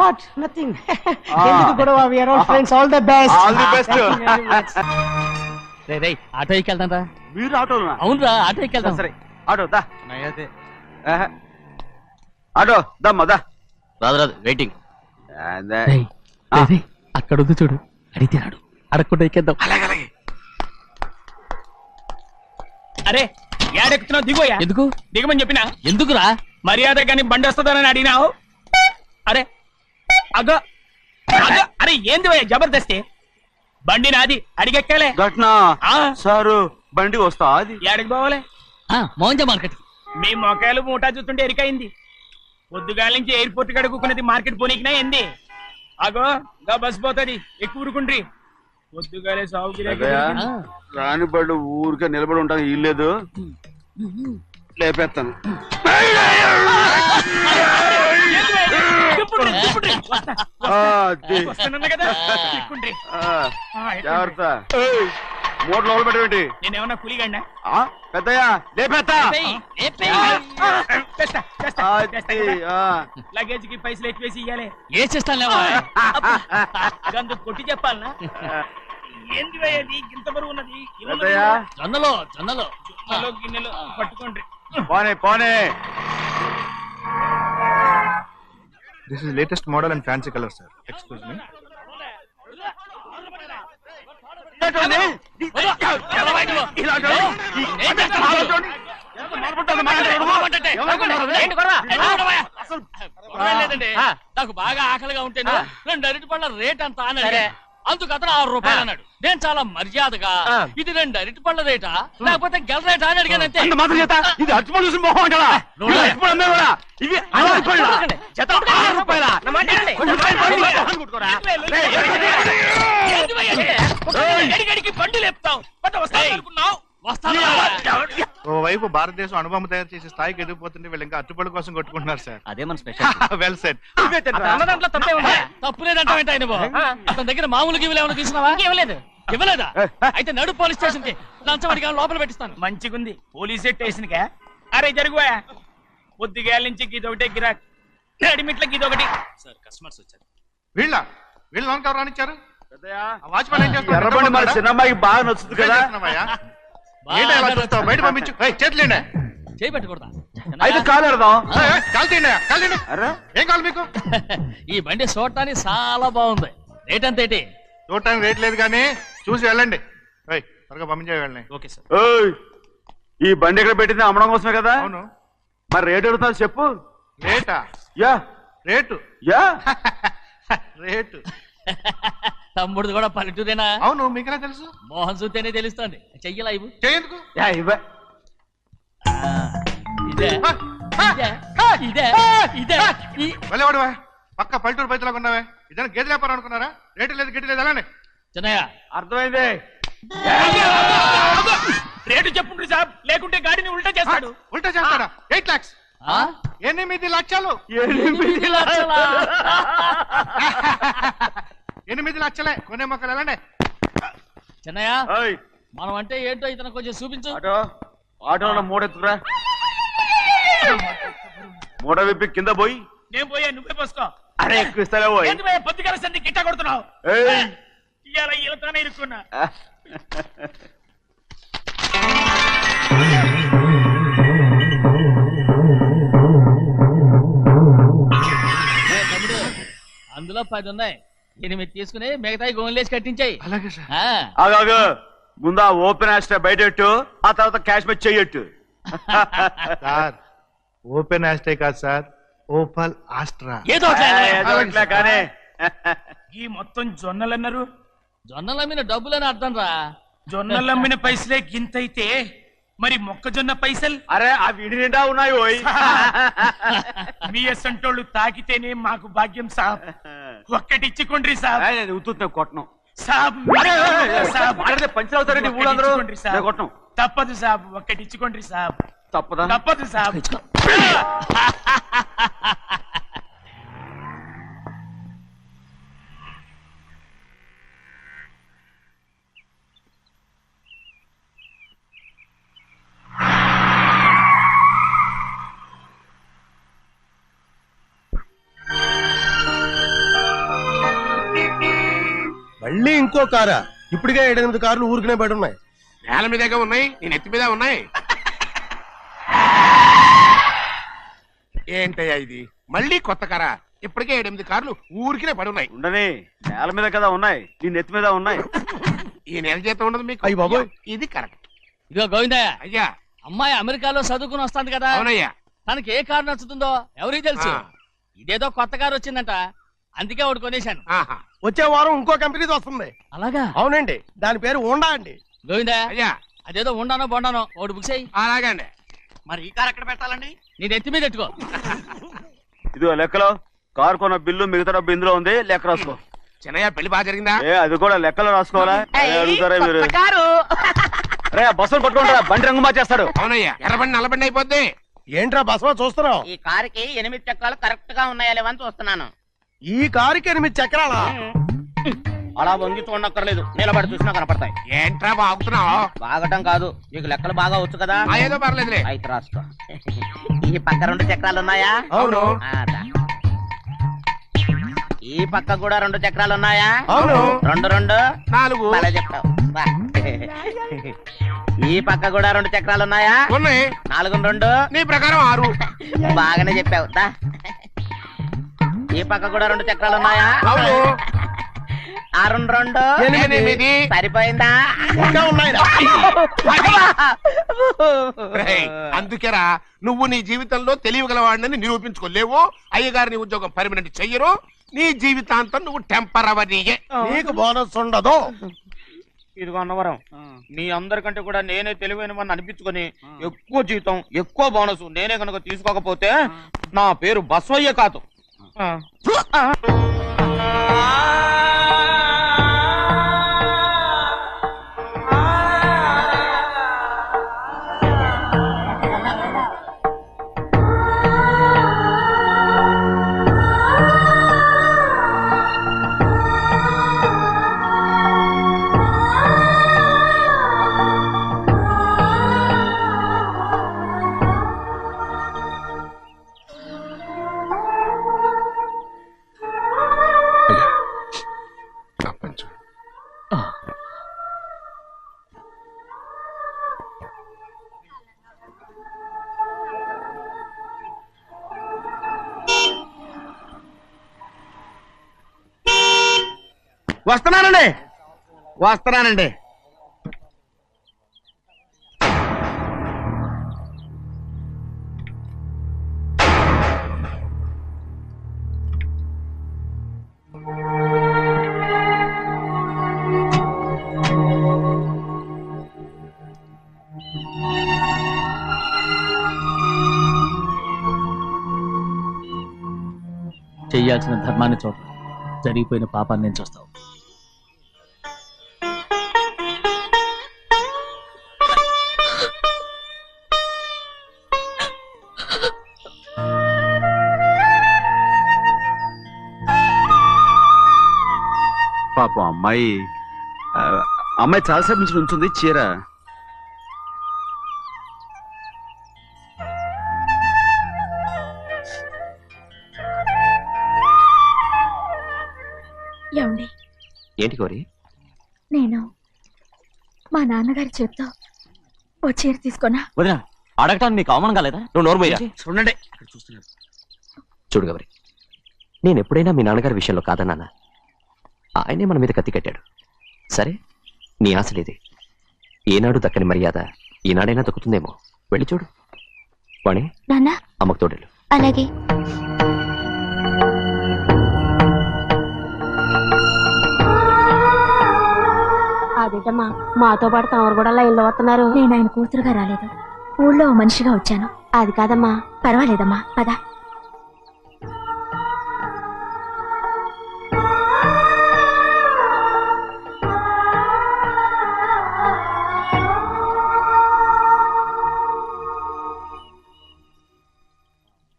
What? Nothing. ఎందుకు గొడవ? We are all friends. All the best. All the best. రే auto ఎక్కెళ్తాం రా. మీరు ఆటోనా? అవునురా ఆటో ఎక్కెళ్తాం. సరే ఆటో దా. ఆటో దమ్మా దా. రాదు వెయిటింగ్. అక్కడ ఉంది చూడు, అడిగితే రాడు, అడగకుండా ఎక్కేద్దాం. అలాగే. అరే ఏడెక్కుతున్నావు? దిగోయా. ఎందుకు దిగమని చెప్పినా? ఎందుకురా? మర్యాద కానీ బండి వస్తుందని అడిగినావు. అరే అగో అగో, అరే ఏంది భయ్యా జబర్దస్తి? బండి నాది, అడిగెక్కాలే. ఘట్నా సారు బండి వస్తా అది ఏడికి పోవాలే? మోహన్జా మార్కెట్. మీ మొక్కలు మూటా చూస్తుంటే ఎరికైంది. పొద్దుగాల నుంచి ఎయిర్పోర్ట్ కడుక్కున్నది మార్కెట్ పోనీకినా ఏంది? అగో గా బస్ పోతుంది, ఎక్కువ ఊరుకుండ్రి. పొద్దుగాలే సాగు రాని బళ్ళు ఊరికే నిలబడి ఉంటాను, ఇల్లేదు లేపేస్తాను. జాగ్రత్త. మూడు లోపల పెట్టేటి. నేనేమన్నా కూలిగండా? పెద్దయ్యా లేపేస్తా. లగేజ్ కి పైసలు ఎక్కువేసి ఇయ్యాలి. ఏ చేస్తాను అందుకు కొట్టి చెప్పాలనా? ఏంది అది ఇంత బరువు ఉన్నది? జొన్నలో గిన్నెలో పట్టుకోండి. పోనే. This is latest model and fancy color, sir. Excuse me. నాకు బాగా ఆకలిగా ఉంటే 2 అరటిపళ్ళ రేట్ అంత అన్నాడు. అందుకు అతను 6 రూపాయలు అన్నాడు. నేను చాలా మర్యాదగా ఇది 2 అరటిపళ్ళ రేటా లేకపోతే గెల రేటా అని అడిగానంతే. ఇది అరటిపళ్ళు చూసి మొహం అంటారా? బండి లేపుతావు. ఓవైపు భారతదేశం అనుభవం తయారు చేసే స్థాయికి ఎదిగిపోతుంటే వీళ్ళు ఇంకా అట్టుపళ్ళు కోసం కొట్టుకుంటున్నారు సార్. అదే మన స్పెషల్. Well said. తప్పు లేదంటే అతని దగ్గర మామూలు గివ్వులు ఏమైనా తీసుకున్నావా? ఇవ్వలేదా? అయితే నడు పోలీస్ స్టేషన్ కి లంచం అడిగా లోపల పెట్టిస్తాను. మంచిగుంది పోలీస్ స్టేషన్ కా. అరే జరుగుయా, పొద్దుగాల నుంచి గీదొకటే గిరాక్, నడిమిట్లకి ఇదొకటి. సార్ కస్టమర్స్ వచ్చారు. వీళ్ళు లోన్ కవర్ రానిచ్చారు. వాచ్మెన్ ఏం చేస్తాడు? ఎర్రబండి మన చిన్నమ్మాయికి బాగా నచ్చుతుంది కదా. బయట పంపించు. చేతులేండి. చేయి పెట్టకూడదా? అయితే కాలు ఎడదాం. ఏం కావాలి మీకు? ఈ బండి చూడటానికి చాలా బాగుంది. రేట్ అంత ఏంటి? చూడటానికి రేట్ లేదు కానీ చూసి వెళ్ళండి. త్వరగా పంపించే వెళ్ళండి. Okay sir. ఈ బండి ఎక్కడ పెట్టింది? అమ్మడం కోసమే కదా. అవును. మరి రేట్ అడుగుతా చెప్పు. రేటా? Yeah rate. Yeah rate. తమ్ముడు కూడా పల్లెటూరేనా? అవును. మీకెలా తెలుసు? మోహన్ చూస్తేనే తెలుస్తుంది. చెయ్యలా ఇవ్వు. చేయందుకు? వెళ్ళేవాడువా? పక్క పల్లెటూరు బయటలాగా ఉన్నావే. ఇదైనా గేదె వ్యాపారం అనుకున్నారా? రేటు లేదు గిట్టు లేదు అలానే. చిన్నయ్య అర్థమైంది. రేటు చెప్పుండ్రి సాబ్, లేకుంటే గాడిని ఉల్టా చేస్తాడు. ఉల్టా చేస్తాడా? 8 lakhs. 8 లక్షలు. 8 లక్షలే. కొనే మొక్కలు వెళ్ళండి. చిన్నయ్య మనం అంటే ఏంటో ఇతను కొంచెం చూపించు. ఆటోలో మూడెత్తుకురా. మూడ విప్పి కింద పోయి. నేను పోయా, నువ్వే పోసుకో. అరే ఎక్కువ ఇస్తావే పోయి. పొద్దుగాల సంది గిట్ట కొడుతున్నావు. ఇవాళ ఈలతోనే ఇరుక్కున్నా. అందులో 10 ఉన్నాయి. 8 తీసుకుని మిగతాయి గోన్లేసి కట్టించాయి. అలాగే సార్. ఆగాగు. ముందు ఓపెన్ ఆస్ట్రా బయటెట్టు, ఆ తర్వాత క్యాష్ మెచ్ చెయ్యట్టు. సార్ ఓపెన్ ఆస్ట్రే కాదు సార్, ఓపల్ ఆస్ట్రా. కానీ ఈ మొత్తం జొన్నలన్నారు. జొన్నలమ్మిన డబ్బులని అర్థం రా. జొన్నలమ్మిన పైసలే గింతైతే మరి మొక్కజొన్న పైసలు? అరే ఆ విడి నిండా ఉన్నాయి. మీ అసంటోళ్ళు తాకితేనే మాకు భాగ్యం సాబ్. ఒక్కటిచ్చుకోండి సాబ్. కొట్టను సాబ్. పంచవుతారండి ఊళ్ళందరూ. కొట్టను. తప్పదు సాబ్, ఒక్కటిచ్చుకోండి సాబ్. తప్పదా? తప్పదు సాబ్. మళ్ళీ ఇంకో కారా? ఇప్పటికే 7-8 కార్లు ఊరికనే బయట ఉన్నాయి. నేల మీదగా ఉన్నాయి, నేను ఎత్తి మీద ఉన్నాయి. ఏంటయ్యా ఇది? మళ్ళీ కొత్త కారా? ఇప్పటికే 7-8 కార్లు ఊరికినే పడి ఉన్నాయి. ఉండని, నేల మీద కదా ఉన్నాయి, నీ నెత్తి మీద ఉన్నాయి. ఈ నెల జీతం ఉండదు మీకు. అయ్య బాబోయ్. ఇది కరెక్ట్. ఇదిగో గోవిందయ్య, అయ్యా. అమ్మాయి అమెరికాలో చదువుకుని వస్తాంది కదా, అవునయ్యా. తనకి ఏ కారు నచ్చుతుందో ఎవరికి తెలుసు. ఇదేదో కొత్త కారు వచ్చిందంట, అందుకే ఒకటి కొనేశాను. ఆహా. వచ్చే వారం ఇంకో కంపెనీది వస్తుంది. అలాగా? అవునండి, దాని పేరు హోండా అండి. గోవిందయ్య, అయ్యా. అదేదో ఉండానో బొండానో ఒకటి బుక్ చేయి. అలాగండి. మరి ఈ కార్ ఎక్కడ పెట్టాలండి? నీ నెత్తి మీద పెట్టుకో. ఇదిగో లెక్కలో కారు కొన్న బిల్లు, మిగతా డబ్బు ఇందులో ఉంది, లెక్క రాసుకో. చిన్నయ్య పెళ్లి బాగా జరిగిందా? అది కూడా లెక్కలో రాసుకోవాలా? అదే అడుగుతారా మీరు? రే బస్సులు పట్టుకుంటారా, బండి రంగు మార్చేస్తాడు. అవునయ్యా, ఎర్రబండి నల్లబండి అయిపోద్ది. ఏంట్రా బసవా చూస్తున్నావు? ఈ కారుకి 8 చక్రాలు కరెక్ట్ గా ఉన్నాయా లేవని చూస్తున్నాను. ఈ కారుకి 8 చక్రాలా? అలా వంగి చూడక్కర్లేదు, నిలబడి చూసినా కనపడతాయి. ఏంట్రా బాగుతున్నావు? బాగటం కాదు, నీకు లెక్కలు బాగా వచ్చు కదా. ఏదో పర్లేదులే. అయితే రాసుకో. ఈ పక్క 2 చక్రాలు ఉన్నాయా? అవును. దా. ఈ పక్క కూడా 2 చక్రాలు ఉన్నాయా? అవును. 2 2 4. అలా చెప్తావు. దా. ఈ పక్క కూడా 2 చక్రాలు ఉన్నాయా? ఉన్నాయి. 4 2 నీ ప్రకారం 6. బాగానే చెప్పావు. దా. ఈ పక్క కూడా 2 చక్రాలు ఉన్నాయా? అవును. 6 2 8. సరిపోయిందా? ఇంకా ఉన్నాయిరా. రేయ్, అందుకేరా నువ్వు నీ జీవితంలో తెలియగలవాడిని నిరూపించుకోలేవు. అయ్యగారిని ఉద్యోగం పర్మనెంట్ చెయ్యరు. నీ జీవితాంతం నువ్వు టెంపరవరీయే. నీకు బోనస్ ఉండదు. ఇదిగో అన్నవరం, మీ అందరికంటే కూడా నేనే తెలివైన వాడిని అనిపించుకొని ఎక్కువ జీతం, ఎక్కువ బోనస్ నేనే కనుక తీసుకోకపోతే నా పేరు బస్వయ్య కాదు. వస్తున్నానండి. చెయ్యాల్సిన ధర్మాన్ని చూడ, జరిగిపోయిన పాపాన్ని నేను చూస్తావు. పాపం అమ్మాయి చాలాసేపు నుంచి ఉంచుంది చీర. ఏమండి? ఏంటి కోరి? నేను మా నాన్నగారి చేత్తో ఓ చీర తీసుకున్నా. వదినా, అడగటానికి నీకు అవమానం కాలేదా? నువ్వు నోరుమయ్యా. చూడండి, చూడు గౌరి, నేను ఎప్పుడైనా మీ నాన్నగారి విషయంలో కాదన్నానా? ఆయనే మన మీద కత్తి కట్టాడు. సరే, నీ ఆశలేది. ఏనాడు దక్కని మర్యాద ఈనాడైనా దక్కుతుందేమో. వెళ్ళి చూడు. వాణి, నాన్న అమ్మకు తోడేళ్ళు. అలాగే. అదేటమ్మా, మాతో పాటు తమరు కూడా లైన్లో వస్తున్నారు. నేను ఆయన కూతురుగా రాలేదు, ఊళ్ళో మనిషిగా వచ్చాను. అది కాదమ్మా. పర్వాలేదమ్మా, పద.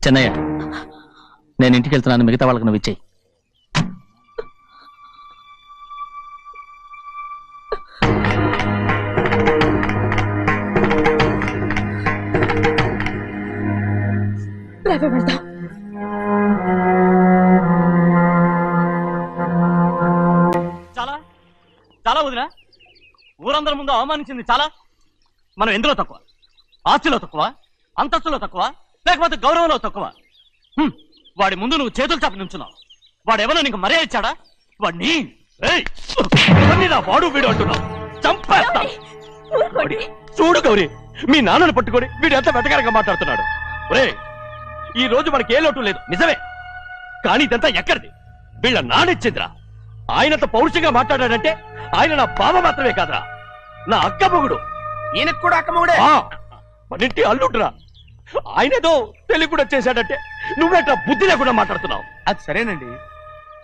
చెన్నయ్య, నేను ఇంటికి వెళ్తున్నాను, మిగతా వాళ్ళకి నువ్వు ఇచ్చేయి. వెళ్దాం. చాలా చాలా వదినా, ఊరందరి ముందు అవమానించింది చాలా. మనం ఎందులో తక్కువ? ఆస్తిలో తక్కువ, అంతస్తులో తక్కువ, లేకపోతే గౌరవంలో తక్కువ? వాడి ముందు నువ్వు చేతులు చాపి నుంచున్నావు. వాడెవరో నీకు మర్యాద ఇచ్చాడా? వాడిని వాడు వీడు అంటున్నావు, చంపేస్తా. చూడు గౌరీ, మీ నాన్నను పట్టుకొని వీడు ఎంత వెతకారంగా మాట్లాడుతున్నాడు. ఒరే, ఈ రోజు మనకి ఏ లోటు లేదు నిజమే, కానీ ఇదంతా ఎక్కడిది? వీళ్ళ నానిచ్చిందిరా. ఆయనంత పౌరుషంగా మాట్లాడాడంటే ఆయన నా బావ మాత్రమే కాదురా, నా అక్క మొగుడు. ఈయనకు కూడా అక్కమ్మగుడే. మనింటి అల్లుడురా. ఆయనేదో తెలివి కూడా చేశాడంటే నువ్వేట్లా బుద్ధి లేకుండా మాట్లాడుతున్నావు? అది సరేనండి,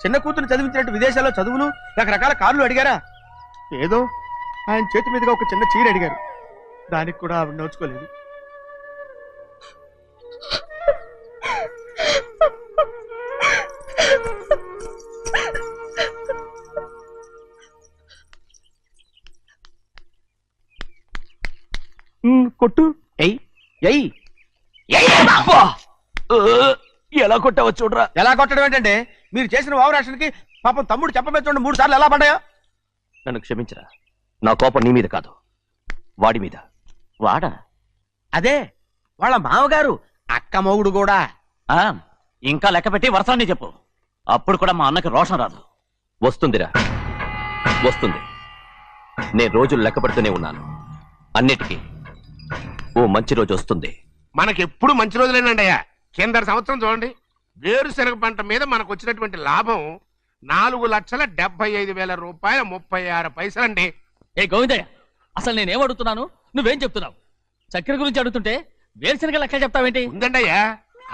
చిన్న కూతురు చదివించినట్టు విదేశాల్లో చదువులు రకరకాల కార్లు అడిగారా? ఏదో ఆయన చేతి మీదుగా ఒక చిన్న చీర అడిగారు, దానికి కూడా ఆవిడ నోచుకోలేదు. కొట్టు. ఎలా కొట్టావో చూడరా. ఎలా కొట్టడం ఏంటంటే, మీరు చేసిన వావరాక్షణకి పాపం తమ్ముడు చెప్పబెట్టండి 3 సార్లు ఎలా పడ్డాయో. నన్ను క్షమించరా, నా కోపం నీ మీద కాదు, వాడి మీద. వాడా? అదే వాళ్ళ మామగారు అక్క మొగుడు కూడా. ఇంకా లెక్క పెట్టి వరసాన్ని చెప్పు, అప్పుడు కూడా మా అన్నకి రోషం రాదు. వస్తుందిరా, వస్తుంది. నేను రోజులు లెక్క పెడుతూనే ఉన్నాను. అన్నిటికీ ఓ మంచి రోజు వస్తుంది. మనకెప్పుడు మంచి రోజులేనండి అయ్యా. కింద సంవత్సరం చూడండి, వేరుశనగ పంట మీద మనకు వచ్చినటువంటి లాభం 4,75,000 రూపాయల 36 పైసలండి. ఏ గోవిందయ్య, అసలు నేనేం అడుగుతున్నాను, నువ్వేం చెప్తున్నావు? చక్కెర గురించి అడుగుతుంటే వేరుశనగ లెక్క చెప్తావేంటి? ఉందండి అయ్యా,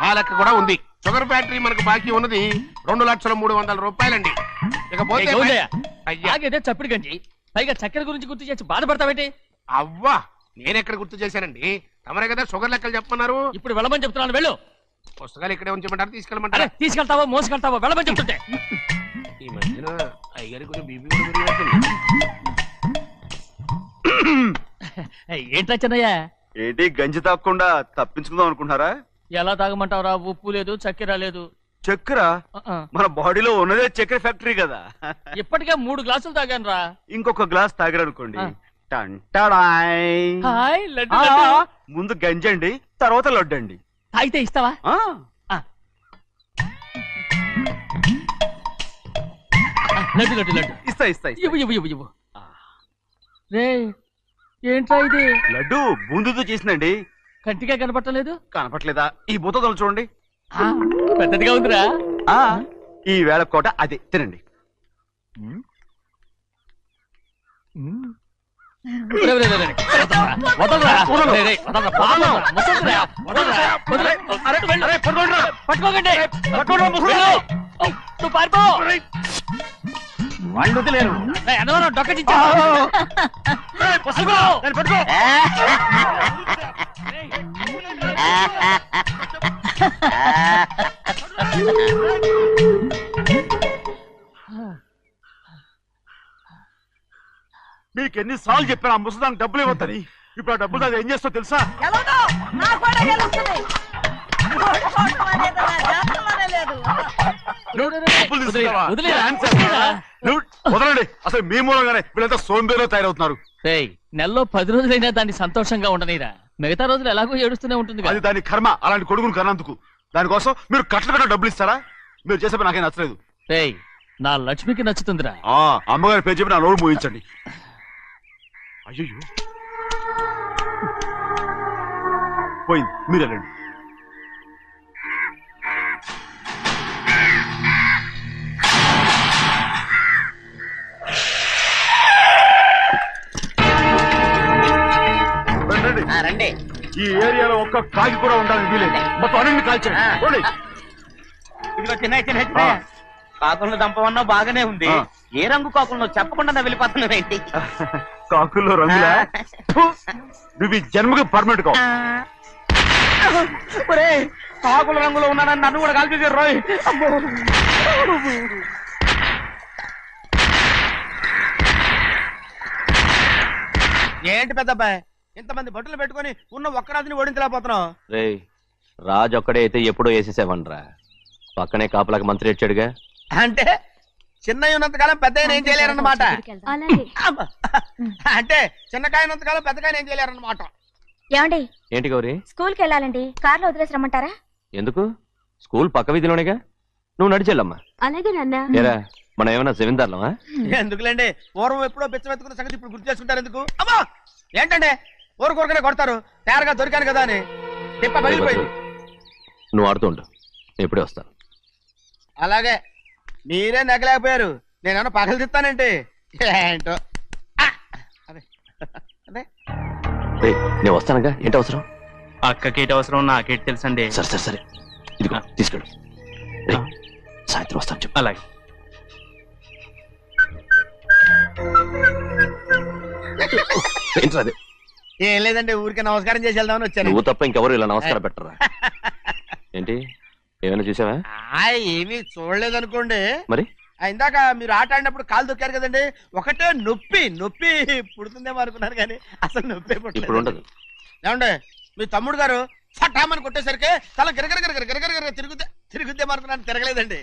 ఆ లెక్క కూడా ఉంది. షుగర్ ఫ్యాక్టరీ మనకు బాకీ ఉన్నది 2,03,00,000 రూపాయలండి. ఇకపోతే ఆగేదే చప్పిడి గంజి, పైగా చక్కెర గురించి గుర్తు చేసి బాధపడతావేంటి? అవ్వా, నేనెక్కడ గుర్తు చేశానండి, తమరే కదా షుగర్ లెక్కలు చెప్పమన్నారు. ఇప్పుడు వెళ్ళమని చెప్తున్నాను, వెళ్ళు. పుస్తకాలు ఇక్కడే ఉంచమంటారు, తీసుకెళ్ళమంటారా? తీసుకెళ్తావో మోసుకెళ్తావో వెళ్ళమని చెప్తుంటే. ఈ మధ్యన అయ్యారి కొంచెం బీపీ కూడా పెరిగినట్టుంది. ఏంట్రా చిన్నయ్య, ఏంటి గంజి తాగకుండా తప్పించుకుందాం అనుకుంటున్నారా? ఎలా తాగమంటావురా? ఉప్పు లేదు, చక్కెర లేదు. చక్కెర? మన బాడీలో ఉన్నదే చక్కెర ఫ్యాక్టరీ కదా. ఇప్పటికే 3 గ్లాసులు తాగాను రా. ఇంకొక గ్లాస్ తాగారనుకోండి, హాయ్ లడ్డు. ముందు గంజండి, తర్వాత లడ్డండి. అయితే ఇస్తావా? లడ్డు లడ్డు లడ్డు ఇస్తా ఇస్తా. ఇవ్వు ఇవ్వు ఇవ్వు ఇవ్వు. రే, ఏంట్రా ఇది? లడ్డు బూందుతో చేసిందండి. కంటిగా కనపట్టలేదు. కనపట్లేదా? ఈ బూతలు చూడండి, పెద్దదిగా ఉందిరా. ఈ వేళ కోట అదే, తినండి. వాళ్ళు వదిలేరు. డొక్కటించా. మీకు ఎన్నిసార్లు చెప్పాను ఆ ముసలానికి డబ్బులు ఇవ్వద్దని. ఇప్పుడు ఆ డబ్బులు అది ఏం చేస్తో తెలుసా? వదలండి, అసలు మీ మూలంగానే వీళ్ళంతా సోంబేలో తయారవుతున్నారు. నెలలో 10 రోజులైనా దాన్ని సంతోషంగా ఉండనీరా. మిగతా రోజులు ఎలాగో ఏడుస్తూనే ఉంటుంది. అది దాని కర్మ, అలాంటి కొడుకును కన్నందుకు. దానికోసం మీరు కట్టలు కట్ట డబ్బులు ఇస్తారా? మీరు చేసే పని నాకేం నచ్చలేదు. నా లక్ష్మికి నచ్చుతుందిరా. అమ్మగారి పేరు చెప్పి నా నోరు మూయించండి. అయ్యో పోయింది, మీరు వెళ్ళండి. రండి. ఈ ఏరియాలో ఒక్క కాగి కూడా ఉండాలని వీలేదు. మొత్తం అన్ని కాల్చండి. ఇదిగో చిన్న చిన్న కాకులను దంపమన్నా బాగానే ఉంది. ఏ రంగు కాకులను చెప్పకుండా వెళ్ళిపోతున్నావు ఏంటి? కాకుల్లో రంగులా? నువ్వు ఈ జన్మకి పర్మనెంట్ కావు. కాకుల రంగులో ఉన్నానని నన్ను కూడా కాల్చేసారు రోయ్. ఏంటి పెద్దబ్బాయి, ఇంతమంది బట్టలు పెట్టుకొని ఉన్న ఒక్కరాజుని ఓడించలేకపోతున్నావు? రేయ్, రాజు ఒక్కడే అయితే ఎప్పుడో వేసేసేవనరా. పక్కనే కాపలాకి మంత్రి ఇచ్చాడుగా. అంటే చిన్నయ్య ఉన్నంతకాలం పెద్దయ్య ఏం చేయలేరన్నమాట. అలాగే. అంటే చిన్నకాయ ఉన్నంతకాలం పెద్దకాయ ఏం చేయలేరన్నమాట. ఏమండి ఏంటి గౌరీ? స్కూల్ కి వెళ్ళాలండి, కార్లో వదిలేసి రమ్మంటారా? ఎందుకు? స్కూల్ పక్క వీధిలోనేగా, నువ్వు నడిచెళ్ళమ్మా. అలాగే నాన్న. ఏరా మనం ఏమన్నా జమీందార్లమా? ఎందుకులేండి, పూర్వం ఎప్పుడో బెచ్చమెత్తుకున్న సంగతి ఇప్పుడు గుర్తు చేసుకుంటారు ఎందుకు? అమ్మా ఏంటంటే ఊరుకోరకనే కొడతారు, తయారుగా దొరికాను కదా అని. తిప్ప పగిలిపోయింది. నువ్వు ఆడుతూ ఉండు, ఎప్పుడే వస్తాను. అలాగే, మీరే నగలేకపోయారు, నేనేమన్నా పగలు తిస్తానంటే ఏంటో. అదే అదే రేయ్, నేను వస్తానుగా, ఏంటి అవసరం? అక్కకేటి అవసరం నాకేటి తెలుసండి. సరే సరే సరే, ఇదిగో తీసుకెళ్ళు. రేయ్, సాయంత్రం వస్తాను చెప్పు. అలాగే. ఏంట్రా అది? ఏం లేదండి, ఊరికే నమస్కారం చేసి వెళ్దామని వచ్చాను. నువ్వు తప్ప ఇంకెవరు ఇలా నమస్కారం పెట్టరా? ఏంటి, ఏమైనా చూసావా? ఏమీ చూడలేదనుకోండి. మరి ఇందాక మీరు ఆట ఆడినప్పుడు కాలు దొక్కారు కదండి, ఒకటే నొప్పి నొప్పి పుడుతుందేమో అనుకున్నారు కానీ అసలు నొప్పి ఇప్పుడు పుట్టలేదు. ఉండదు. ఏమండి మీ తమ్ముడు గారు ఫటామని కొట్టేసరికి తల గిరగిర తిరుగుద్దేమో అనుకున్నాను, తిరగలేదండి.